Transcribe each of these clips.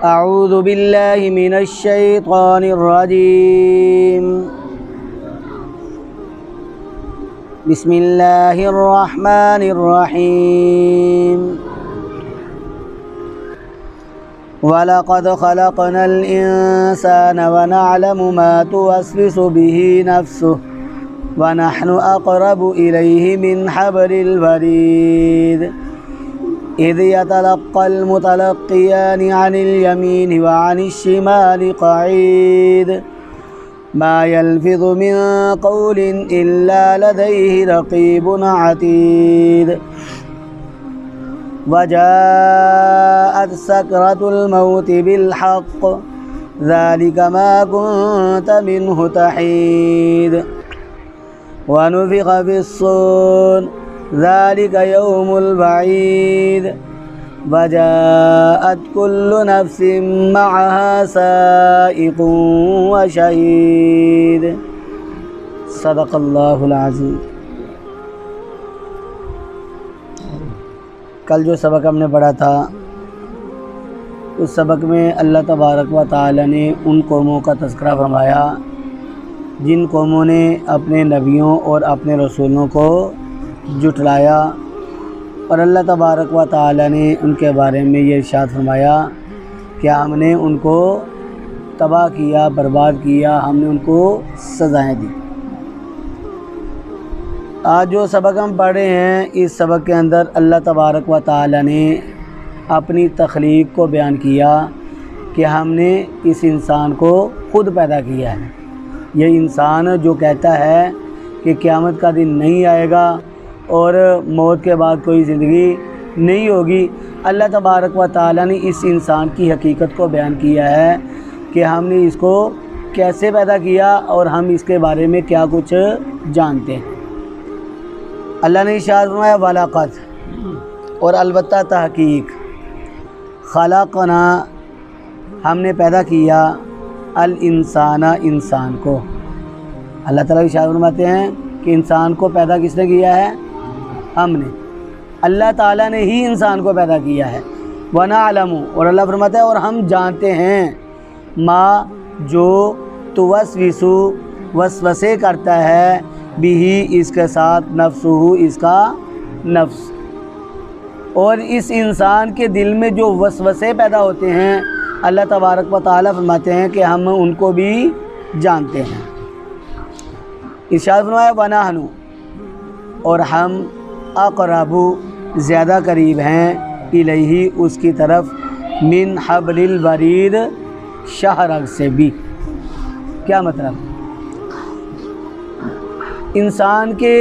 اعوذ باللہ من الشیطان الرجیم بسم اللہ الرحمن الرحیم وَلَقَدْ خَلَقْنَا الْإِنسَانَ وَنَعْلَمُ مَا تُوَسْوِسُ بِهِ نَفْسُهُ وَنَحْنُ أَقْرَبُ إِلَيْهِ مِنْ حَبْلِ الْوَرِيدِ إِذْ يَتَلَقَّى الْمُتَلَقِّيَانِ عَنِ الْيَمِينِ وَعَنِ الشِّمَالِ قَعِيدٌ مَا يَلْفِظُ مِنْ قَوْلٍ إِلَّا لَدَيْهِ رَقِيبٌ عَتِيدٌ وَجَاءَتْ سَكْرَةُ الْمَوْتِ بِالْحَقِّ ذَلِكَ مَا كُنْتَ مِنْهُ تَحِيدُ وَنُفِخَ فِي الصُّورِ ذَلِكَ يَوْمُ الْوَعِيدِ وَجَاءَتْ كُلُّ نَفْسٍ مَعَهَا سَائِقٌ وَشَهِيدٌ صدق اللہ العظیم۔ کل جو سبق ہم نے پڑھا تھا اس سبق میں اللہ تبارک و تعالی نے ان قوموں کا تذکرہ فرمایا جن قوموں نے اپنے نبیوں اور اپنے رسولوں کو جھٹلایا، اور اللہ تبارک و تعالی نے ان کے بارے میں یہ ارشاد فرمایا کہ ہم نے ان کو تباہ کیا، برباد کیا، ہم نے ان کو سزائیں دی۔ آج جو سبق ہم پڑھ رہے ہیں اس سبق کے اندر اللہ تبارک و تعالی نے اپنی تخلیق کو بیان کیا کہ ہم نے اس انسان کو خود پیدا کیا ہے۔ یہ انسان جو کہتا ہے کہ قیامت کا دن نہیں آئے گا اور موت کے بعد کوئی زندگی نہیں ہوگی، اللہ تبارک و تعالی نے اس انسان کی حقیقت کو بیان کیا ہے کہ ہم نے اس کو کیسے پیدا کیا اور ہم اس کے بارے میں کیا کچھ جانتے ہیں۔ اللہ نے ارشاد فرمایا وَلَقَدْ، اور البتہ تحقیق، خلقنا، ہم نے پیدا کیا، الانسان، انسان کو۔ اللہ تعالیٰ ارشاد فرماتے ہیں کہ انسان کو پیدا کس نے کیا ہے؟ ہم نے۔ اللہ تعالیٰ نے ہی انسان کو پیدا کیا ہے۔ وَنَعْلَمُ، اور اللہ فرماتا ہے اور ہم جانتے ہیں، ما، جو، توسوس، وسوسے کرتا ہے، بھی، اس کے ساتھ، نفسہ، اس کا نفس، اور اس انسان کے دل میں جو وسوسے پیدا ہوتے ہیں اللہ تبارک و تعالیٰ فرماتے ہیں کہ ہم ان کو بھی جانتے ہیں۔ ارشاد فرمایا وَنَحْنُ، اور ہم، اقرب، زیادہ قریب ہیں، الیہ، اس کی طرف، من حبل الورید، شاہ رگ سے بھی۔ کیا مطلب؟ انسان کے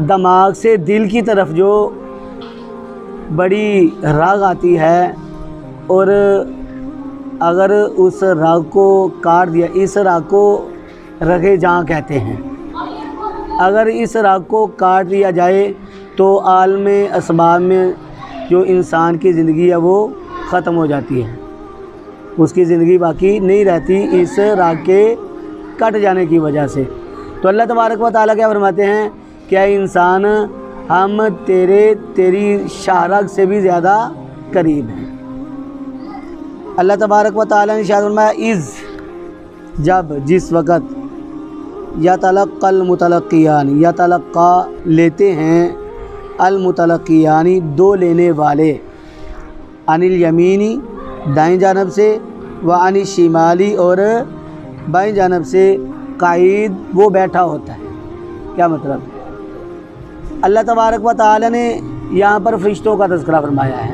دماغ سے دل کی طرف جو بڑی رگ آتی ہے، اور اگر اس رگ کو کاٹ دیا، اس رگ کو رگِ جاں کہتے ہیں، اگر اس رگ کو کاٹ دیا جائے تو عالم اسباب میں جو انسان کی زندگی ہے وہ ختم ہو جاتی ہے، اس کی زندگی باقی نہیں رہتی اس رگ کے کٹ جانے کی وجہ سے۔ تو اللہ تبارک و تعالیٰ کیا فرماتے ہیں کہ اے انسان، ہم تیری شاہ رگ سے بھی زیادہ قریب ہیں۔ اللہ تبارک و تعالیٰ نے ارشاد فرمایا اذ، جب، جس وقت، یتلقی المتلقیان، یتلقی، لیتے ہیں، المتلقیان، دو لینے والے، عن الیمین، دائیں جانب سے، وعن الشمال، اور بائیں جانب سے، قعید، وہ بیٹھا ہوتا ہے۔ کیا مطلب؟ اللہ تبارک و تعالی نے یہاں پر فرشتوں کا تذکرہ فرمایا ہے۔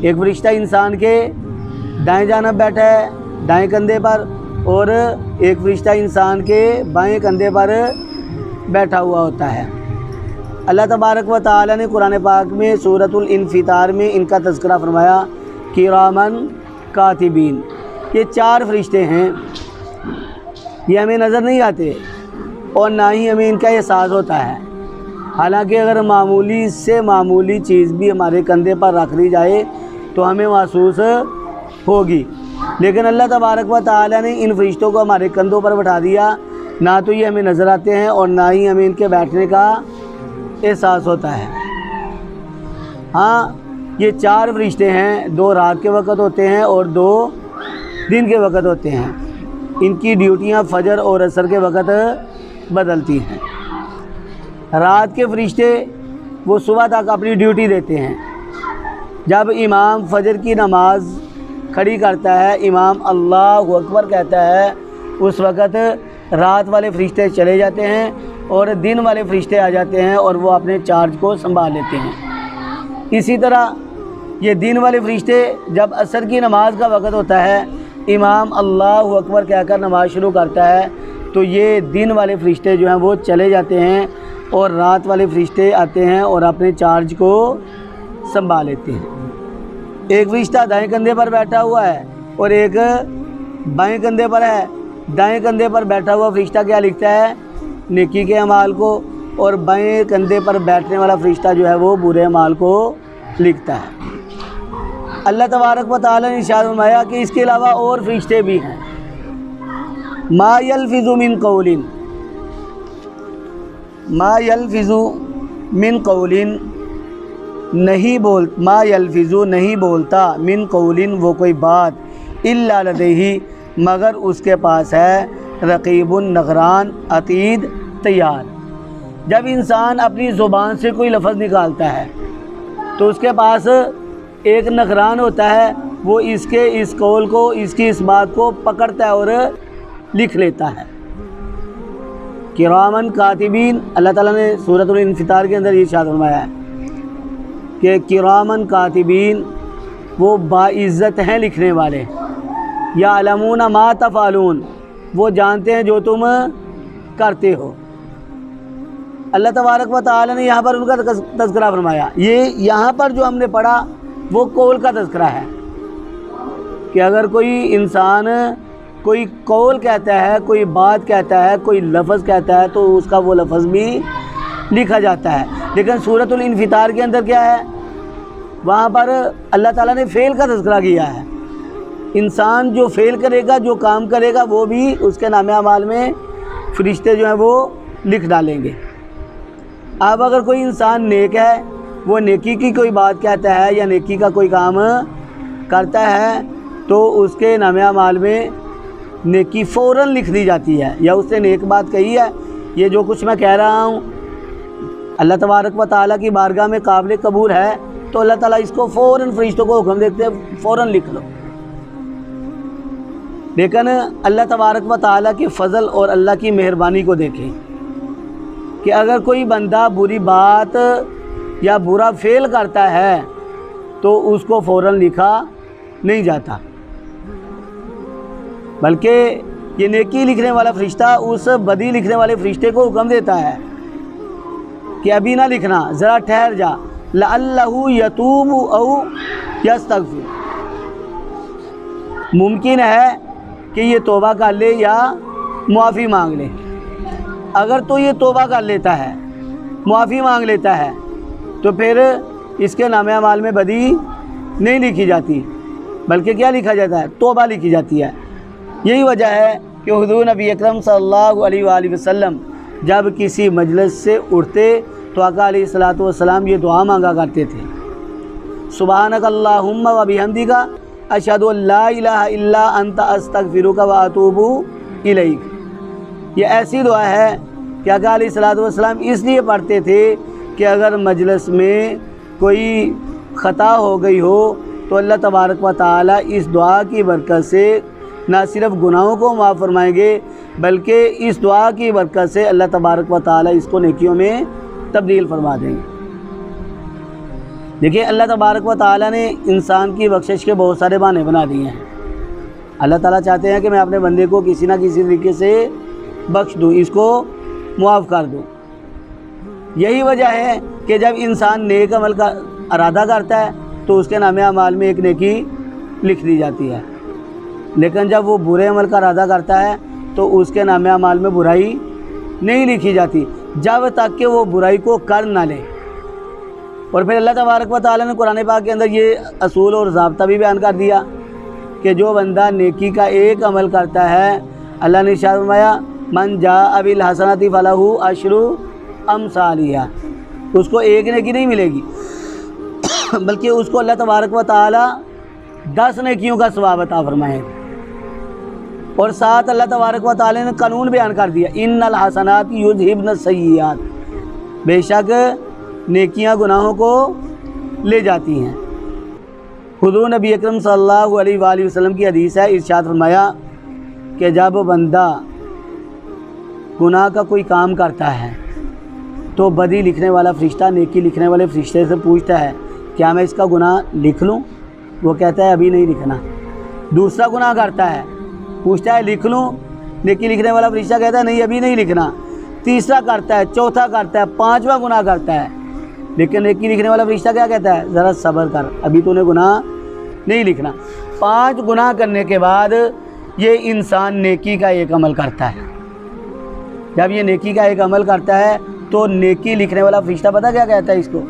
ایک فرشتہ انسان کے دائیں جانب بیٹھا ہے، دائیں کندھے پر، اور ایک فرشتہ انسان کے بائیں کندھے پر بیٹھا ہوا ہوتا ہے۔ اللہ تبارک و تعالی نے قرآن پاک میں سورۃ الانفطار میں ان کا تذکرہ فرمایا، کرامن کاتبین۔ یہ 4 فرشتے ہیں، یہ ہمیں نظر نہیں آتے اور نہ ہی ہمیں ان کا احساس ہوتا ہے، حالانکہ اگر معمولی سے معمولی چیز بھی ہمارے کندھے پر رکھ دی جائے تو ہمیں محسوس ہوگی، لیکن اللہ تبارک و تعالی نے ان فرشتوں کو ہمارے کندھوں پر بٹھا دیا، نہ تو یہ ہمیں نظر آتے ہیں اور نہ ہی ہمیں ان کے بیٹھنے کا احساس ہوتا ہے۔ ہاں، یہ 4 فرشتے ہیں، 2 رات کے وقت ہوتے ہیں اور 2 دن کے وقت ہوتے ہیں۔ ان کی ڈیوٹیاں فجر اور عصر کے وقت بدلتی ہیں۔ رات کے فرشتے وہ صبح تک اپنی ڈیوٹی دیتے ہیں۔ جب امام فجر کی نماز کھڑی کرتا ہے، امام اللہ اکبر کہتا ہے، اس وقت رات والے فرشتے چلے جاتے ہیں اور دن والے فرشتے آ جاتے ہیں اور وہ اپنے چارج کو سنبھال لیتے ہیں۔ اسی طرح یہ دن والے فرشتے جب عصر کی نماز کا وقت ہوتا ہے، امام اللہ اکبر کہہ کر نماز شروع کرتا ہے، تو یہ دن والے فرشتے جو ہیں وہ چلے جاتے ہیں اور رات والے فرشتے آتے ہیں اور اپنے چارج کو سنبھال لیتے ہیں۔ ایک فرشتہ دائیں کندھے پر بیٹھا ہوا ہے اور ایک بائیں کندھے پر ہے۔ دائیں کندھے پر بیٹھا ہوا فرشتہ کیا لکھتا ہے؟ نیکی کے اعمال کو، اور بائیں کندھے پر بیٹھنے والا فرشتہ جو ہے وہ برے اعمال کو لکھتا ہے۔ اللہ تبارک و تعالی نے ارشاد فرمایا کہ اس کے علاوہ اور فرشتے بھی ہیں۔ ما یلفظ من قول، ما یلفظ من قول، ما یلفظ نہیں بولتا، من قول وہ کوئی بات، الا لدیہ مگر اس کے پاس ہے رقیب نگران عتید تیار۔ جب انسان اپنی زبان سے کوئی لفظ نکالتا ہے تو اس کے پاس ایک نگران ہوتا ہے، وہ اس قول کو، اس کی اس بات کو پکڑتا ہے اور لکھ لیتا ہے۔ کرامن کاتبین، اللہ تعالیٰ نے سورۃ الانفطار کے اندر یہ ارشاد فرمایا ہے کہ کرامن کاتبین وہ باعزت ہیں لکھنے والے، یعلمون ما تفعلون وہ جانتے ہیں جو تم کرتے ہو۔ اللہ تبارک و تعالی نے یہاں پر ان کا تذکرہ فرمایا۔ یہ یہاں پر جو ہم نے پڑھا وہ قول کا تذکرہ ہے کہ اگر کوئی انسان کوئی قول کہتا ہے، کوئی بات کہتا ہے، کوئی لفظ کہتا ہے تو اس کا وہ لفظ بھی لکھا جاتا ہے۔ لیکن سورۃ الانفطار کے اندر کیا ہے؟ وہاں پر اللہ تعالیٰ نے فعل کا تذکرہ کیا ہے۔ انسان جو فعل کرے گا، جو کام کرے گا، وہ بھی اس کے نامہ اعمال میں فرشتے جو ہیں وہ لکھ ڈالیں گے۔ اب اگر کوئی انسان نیک ہے، وہ نیکی کی کوئی بات کہتا ہے یا نیکی کا کوئی کام کرتا ہے تو اس کے نامہ اعمال میں نیکی فوراً لکھ دی جاتی ہے، یا اس نے نیک بات کہی ہے، یہ جو کچھ میں کہہ رہا ہوں اللہ تبارک و تعالیٰ کی بارگاہ میں قابل قبول ہے، تو اللہ تعالیٰ اس کو فوراً فرشتوں کو حکم دیتے ہیں فوراً لکھ لو۔ لیکن اللہ تبارک و تعالیٰ کے فضل اور اللہ کی مہربانی کو دیکھیں کہ اگر کوئی بندہ بری بات یا برا فعل کرتا ہے تو اس کو فوراً لکھا نہیں جاتا، بلکہ یہ نیکی لکھنے والا فرشتہ اس بدی لکھنے والے فرشتے کو حکم دیتا ہے کہ ابھی نہ لکھنا، ذرا ٹھہر جا، لعلہ یتوب او یستغفر، ممکن ہے کہ یہ توبہ کر لے یا معافی مانگ لے۔ اگر تو یہ توبہ کر لیتا ہے، معافی مانگ لیتا ہے، تو پھر اس کے نامہ اعمال میں بدی نہیں لکھی جاتی، بلکہ کیا لکھا جاتا ہے؟ توبہ لکھی جاتی ہے۔ یہی وجہ ہے کہ حضور نبی اکرم صلی اللہ علیہ وآلہ وسلم جب کسی مجلس سے اٹھتے تو آقا علیہ الصلوۃ والسلام یہ دعا مانگا کرتے تھے، سبحانک اللہم و بحمدک اشہد ان لا الہ الا انت استغفرک و اتوب الیک۔ یہ ایسی دعا ہے کہ آقا علیہ الصلوۃ والسلام اس لیے پڑھتے تھے کہ اگر مجلس میں کوئی خطا ہو گئی ہو تو اللہ تبارک و تعالی اس دعا کی برکت سے نہ صرف گناہوں کو معاف فرمائیں گے، بلکہ اس دعا کی برکت سے اللہ تبارک و تعالی اس کو نیکیوں میں تبدیل فرما دیں گے۔ دیکھیں، اللہ تبارک و تعالی نے انسان کی بخشش کے بہت سارے بہانے بنا دیے ہیں۔ اللہ تعالیٰ چاہتے ہیں کہ میں اپنے بندے کو کسی نہ کسی طریقے سے بخش دوں، اس کو معاف کر دوں۔ یہی وجہ ہے کہ جب انسان نیک عمل کا ارادہ کرتا ہے تو اس کے نامہ اعمال میں ایک نیکی لکھ دی جاتی ہے، لیکن جب وہ برے عمل کا ارادہ کرتا ہے تو اس کے نامہ اعمال میں برائی نہیں لکھی جاتی جب تک کہ وہ برائی کو کر نہ لے۔ اور پھر اللہ تبارک و تعالیٰ نے قرآن پاک کے اندر یہ اصول اور ضابطہ بھی بیان کر دیا کہ جو بندہ نیکی کا ایک عمل کرتا ہے، اللہ نے ارشاد فرمایا من جاء بالحسنۃ فلہ عشر امثالھا، اس کو ایک نیکی نہیں ملے گی بلکہ اس کو اللہ تبارک و تعالی 10 نیکیوں کا ثواب عطا فرمائے گا۔ اور ساتھ اللہ تبارک و تعالی نے قانون بیان کر دیا، ان الحسنات یذھبن السیئات، بے شک نیکیاں گناہوں کو لے جاتی ہیں۔ حضور نبی اکرم صلی اللہ علیہ وآلہ وسلم کی حدیث ہے، ارشاد فرمایا کہ جب بندہ گناہ کا کوئی کام کرتا ہے تو بدی لکھنے والا فرشتہ نیکی لکھنے والے فرشتے سے پوچھتا ہے کیا میں اس کا گناہ لکھ لوں؟ وہ کہتا ہے ابھی نہیں لکھنا۔ دوسرا گناہ کرتا ہے، پوچھتا ہے لکھ لوں؟ نیکی لکھنے والا فرشتہ کہتا ہے نہیں ابھی نہیں لکھنا۔ تیسرا کرتا ہے، چوتھا کرتا ہے، پانچواں گناہ کرتا ہے، لیکن نیکی لکھنے والا فرشتہ کیا کہتا ہے؟ ذرا صبر کر، ابھی تو نے گناہ نہیں لکھنا۔ 5 گناہ کرنے کے بعد یہ انسان نیکی کا ایک عمل کرتا ہے۔ جب یہ نیکی کا ایک عمل کرتا ہے تو نیکی لکھنے والا فرشتہ پتہ کیا کہتا ہے اس کو؟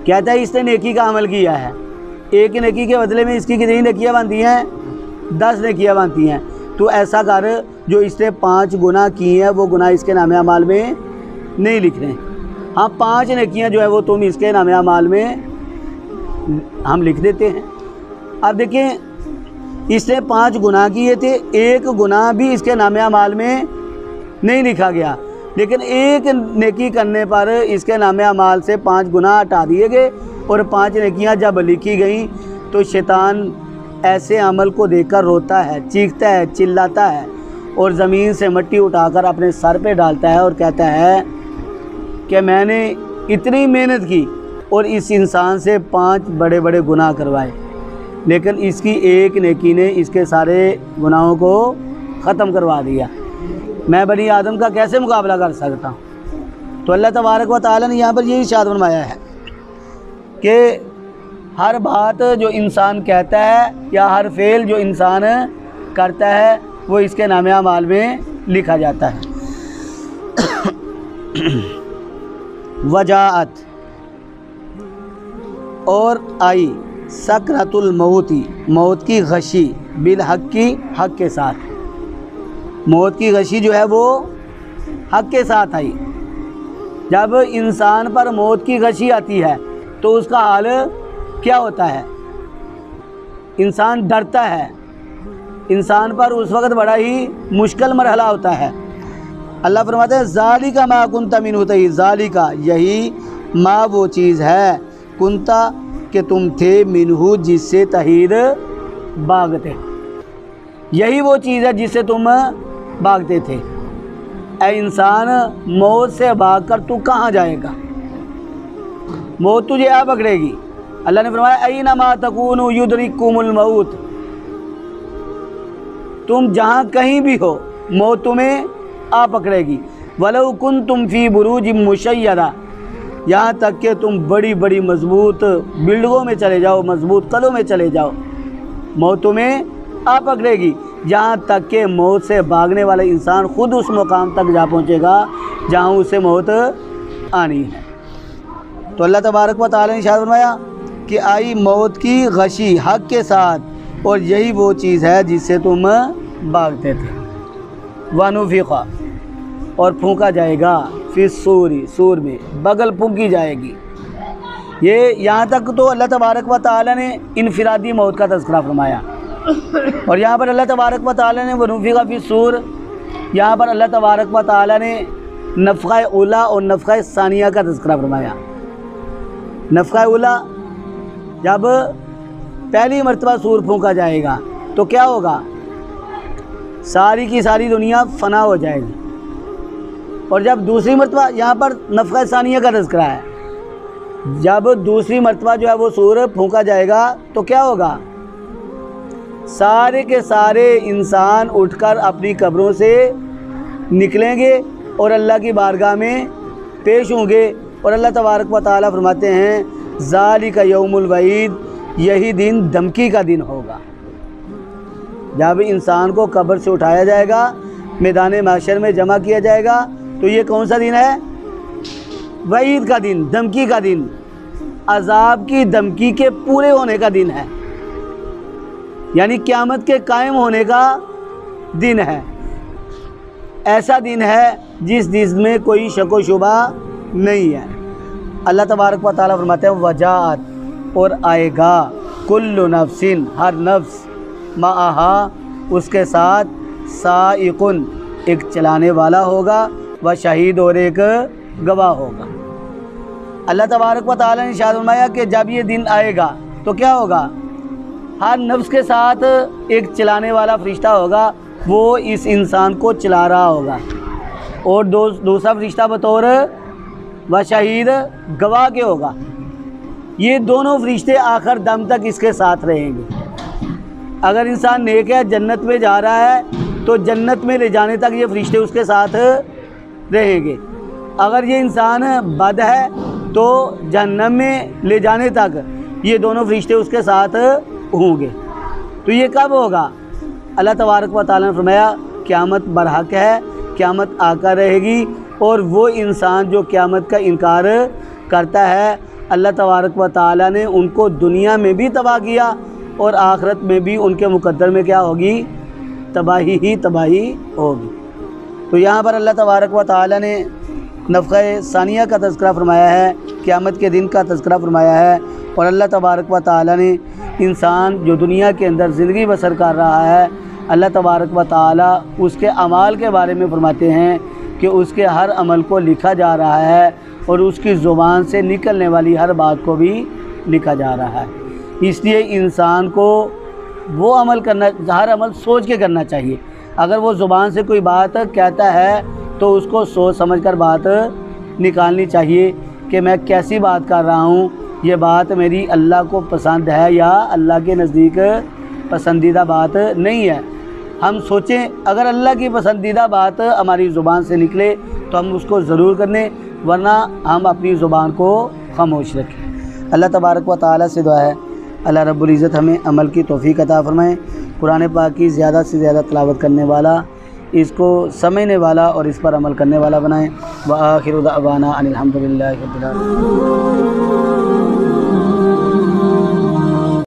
کہتا ہے اس نے نیکی کا عمل کیا ہے، ایک نیکی کے بدلے میں اس کی کتنی نیکیاں بنتی ہیں؟ 10 نیکیاں بنتی ہیں۔ تو ایسا کر جو اس نے 5 گناہ کیے ہیں وہ گناہ اس کے نام اعمال میں نہیں لکھنے۔ ہاں 5 نیکیاں جو ہے وہ تم اس کے نام اعمال میں ہم لکھ دیتے ہیں۔ اب دیکھیں اس نے 5 گناہ کیے تھے، ایک گناہ بھی اس کے نام اعمال میں نہیں لکھا گیا، لیکن ایک نیکی کرنے پر اس کے نام اعمال سے 5 گناہ ہٹا دیے گئے، اور 5 نیکیاں جب لکھی گئیں تو شیطان ایسے عمل کو دیکھ کر روتا ہے، چیختا ہے، چلاتا ہے، اور زمین سے مٹی اٹھا کر اپنے سر پہ ڈالتا ہے اور کہتا ہے کہ میں نے اتنی محنت کی اور اس انسان سے 5 بڑے بڑے گناہ کروائے، لیکن اس کی ایک نیکی نے اس کے سارے گناہوں کو ختم کروا دیا، میں بنی آدم کا کیسے مقابلہ کر سکتا ہوں؟ تو اللہ تبارک و تعالی نے یہاں پر یہ ارشاد فرمایا ہے کہ ہر بات جو انسان کہتا ہے یا ہر فعل جو انسان کرتا ہے وہ اس کے نام اعمال میں لکھا جاتا ہے۔ وجاءت، اور آئی، سکرۃ الموت، موت کی غشی، بالحق کی، حق کے ساتھ، موت کی غشی جو ہے وہ حق کے ساتھ آئی۔ جب انسان پر موت کی غشی آتی ہے تو اس کا حال کیا ہوتا ہے؟ انسان ڈرتا ہے، انسان پر اس وقت بڑا ہی مشکل مرحلہ ہوتا ہے۔ اللہ فرماتے ہیں ذالک ما کنت منہ تحید، ذالک یہی، ما وہ چیز ہے، کنت کہ تم تھے، منہ جس سے، تحید بھاگتے، یہی وہ چیز ہے جس سے تم بھاگتے تھے۔ اے انسان موت سے بھاگ کر تو کہاں جائے گا؟ موت تجھے آ پکڑے گی۔ اللہ نے فرمایا اینما تکونوا یدرککم الموت، تم جہاں کہیں بھی ہو موت تمہیں آ پکڑے گی۔ ولو کنتم فی بروج مشیدہ، یہاں تک کہ تم بڑی بڑی مضبوط بلڈنگوں میں چلے جاؤ، مضبوط قلعوں میں چلے جاؤ، موت تمہیں آ پکڑے گی، جہاں تک کہ موت سے بھاگنے والا انسان خود اس مقام تک جا پہنچے گا جہاں اسے موت آنی ہے۔ تو اللہ تبارک و تعالی نے ارشاد فرمایا کہ آئی موت کی غشی حق کے ساتھ، اور یہی وہ چیز ہے جس سے تم بھاگتے تھے۔ وَنُفِخَ، اور پھونکا جائے گا، فی الصور، سور میں، بغل پھونکی جائے گی۔ یہ یہاں تک تو اللہ تبارک و تعالی نے انفرادی موت کا تذکرہ فرمایا، اور یہاں پر اللہ تبارک و تعالی نے وَنُفِخَ فی الصور، یہاں پر اللہ تبارک و تعالی نے نفخہ اولا اور نفخہ ثانیہ کا تذکرہ فرمایا۔ نفخہ اولا، جب پہلی مرتبہ سور پھونکا جائے گا تو کیا ہوگا؟ ساری کی ساری دنیا فنا ہو جائے گی، اور جب دوسری مرتبہ، یہاں پر نفخہ ثانیہ کا تذکرہ ہے، جب دوسری مرتبہ جو ہے وہ سور پھونکا جائے گا تو کیا ہوگا؟ سارے کے سارے انسان اٹھ کر اپنی قبروں سے نکلیں گے اور اللہ کی بارگاہ میں پیش ہوں گے، اور اللہ تبارک و تعالیٰ فرماتے ہیں ذالک یوم الوعید، یہی دن دھمکی کا دن ہوگا۔ جب انسان کو قبر سے اٹھایا جائے گا، میدان محشر میں جمع کیا جائے گا، تو یہ کون سا دن ہے؟ وعید کا دن، دھمکی کا دن، عذاب کی دھمکی کے پورے ہونے کا دن ہے، یعنی قیامت کے قائم ہونے کا دن ہے۔ ایسا دن ہے جس دن میں کوئی شک و شبہ نہیں ہے۔ اللہ تبارک و تعالیٰ فرماتے ہیں وجاءت، اور آئے گا، کل نفسن، ہر نفس، معہا، اس کے ساتھ، سائقن، ایک چلانے والا ہوگا، و شہید، اور ایک گواہ ہوگا۔ اللہ تبارک و تعالیٰ نے ارشاد فرمایا کہ جب یہ دن آئے گا تو کیا ہوگا؟ ہر نفس کے ساتھ ایک چلانے والا فرشتہ ہوگا، وہ اس انسان کو چلا رہا ہوگا، اور دوسرا فرشتہ بطور و شہید، گواہ کے ہوگا۔ یہ دونوں فرشتے آخر دم تک اس کے ساتھ رہیں گے۔ اگر انسان نیک ہے، جنت میں جا رہا ہے، تو جنت میں لے جانے تک یہ فرشتے اس کے ساتھ رہیں گے۔ اگر یہ انسان بد ہے تو جہنم میں لے جانے تک یہ دونوں فرشتے اس کے ساتھ ہوں گے۔ تو یہ کب ہوگا؟ اللہ تبارک و تعالیٰ نے فرمایا قیامت برحق ہے، قیامت آ کر رہے گی، اور وہ انسان جو قیامت کا انکار کرتا ہے، اللہ تبارک و تعالیٰ نے ان کو دنیا میں بھی تباہ کیا، اور آخرت میں بھی ان کے مقدر میں کیا ہوگی؟ تباہی ہی تباہی ہوگی۔ تو یہاں پر اللہ تبارک و تعالیٰ نے نفخہ ثانیہ کا تذکرہ فرمایا ہے، قیامت کے دن کا تذکرہ فرمایا ہے، اور اللہ تبارک و تعالیٰ نے انسان جو دنیا کے اندر زندگی بسر کر رہا ہے، اللہ تبارک و تعالیٰ اس کے اعمال کے بارے میں فرماتے ہیں کہ اس کے ہر عمل کو لکھا جا رہا ہے، اور اس کی زبان سے نکلنے والی ہر بات کو بھی لکھا جا رہا ہے۔ اس لیے انسان کو وہ عمل کرنا، ہر عمل سوچ کے کرنا چاہیے۔ اگر وہ زبان سے کوئی بات کہتا ہے تو اس کو سوچ سمجھ کر بات نکالنی چاہیے کہ میں کیسی بات کر رہا ہوں، یہ بات میری اللہ کو پسند ہے یا اللہ کے نزدیک پسندیدہ بات نہیں ہے۔ ہم سوچیں اگر اللہ کی پسندیدہ بات ہماری زبان سے نکلے تو ہم اس کو ضرور کریں، ورنہ ہم اپنی زبان کو خاموش رکھیں۔ اللہ تبارک و تعالیٰ سے دعا ہے اللہ رب العزت ہمیں عمل کی توفیق عطا فرمائیں، قرآن پاک کی زیادہ سے زیادہ تلاوت کرنے والا، اس کو سمجھنے والا اور اس پر عمل کرنے والا بنائیں۔ وآخر دعوانا ان الحمد للہ رب العالمین۔